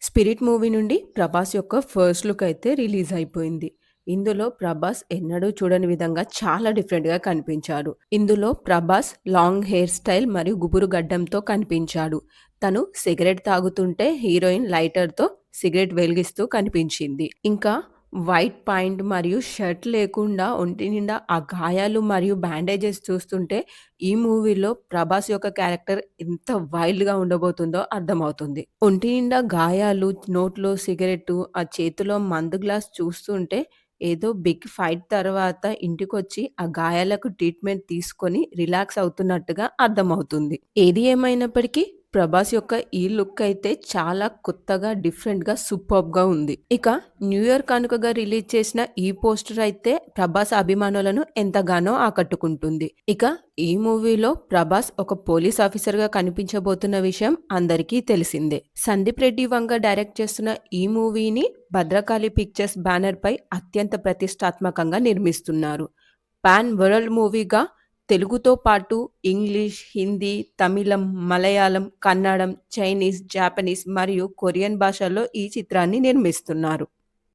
'Spirit' movie నుండి 'ప్రభాస్' యొక్క first look అయితే రిలీజ్ అయిపోయింది. ఇందులో 'ప్రభాస్' ఎన్నడూ చూడని విధంగా చాలా డిఫరెంట్‌గా కనిపించారు. ఇందులో 'ప్రభాస్' లాంగ్ హెయిర్ స్టైల్ మరియు గుబురు గడ్డంతో కనిపించాడు. తను సిగరెట్ తాగుతుంటే హీరోయిన్ లైటర్‌తో సిగరెట్ వెలిగిస్తూ కనిపించింది. ఇంకా వైట్ పాయింట్ మరియు షర్ట్ లేకుండా ఒంటి నిండా ఆ గాయాలు మరియు బ్యాండేజెస్ చూస్తుంటే ఈ మూవీలో 'ప్రభాస్' యొక్క క్యారెక్టర్ ఎంత వైల్డ్‌గా ఉండబోతుందో అర్థమవుతుంది. ఒంటి నిండా గాయాలు, నోట్లో సిగరెట్టు, ఆ చేతిలో మందు గ్లాస్ చూస్తుంటే ఏదో బిగ్ ఫైట్ తర్వాత ఇంటికొచ్చి ఆ గాయాలకు ట్రీట్మెంట్ తీసుకొని రిలాక్స్ అవుతున్నట్టుగా అర్థమవుతుంది. ఏది ఏమైనప్పటికీ 'ప్రభాస్' యొక్క ఈ లుక్ అయితే చాలా కొత్తగా, డిఫరెంట్‌గా, సూపర్బ్‌గా ఉంది. ఇక న్యూ ఇయర్ కానుకగా రిలీజ్ చేసిన ఈ పోస్టర్ అయితే 'ప్రభాస్' అభిమానులను ఎంతగానో ఆకట్టుకుంటుంది. ఇక ఈ మూవీలో 'ప్రభాస్' ఒక పోలీస్ ఆఫీసర్‌గా కనిపించబోతున్న విషయం అందరికీ తెలిసిందే. సందీప్ రెడ్డి వంగ డైరెక్ట్ చేస్తున్న ఈ మూవీని భద్రకాళి పిక్చర్స్ బ్యానర్‌పై అత్యంత ప్రతిష్టాత్మకంగా నిర్మిస్తున్నారు. పాన్ వరల్డ్ మూవీగా తెలుగుతో పాటు ఇంగ్లీష్, హిందీ, తమిళం, మలయాళం, కన్నడం, చైనీస్, జాపనీస్ మరియు కొరియన్ భాషల్లో ఈ చిత్రాన్ని నిర్మిస్తున్నారు.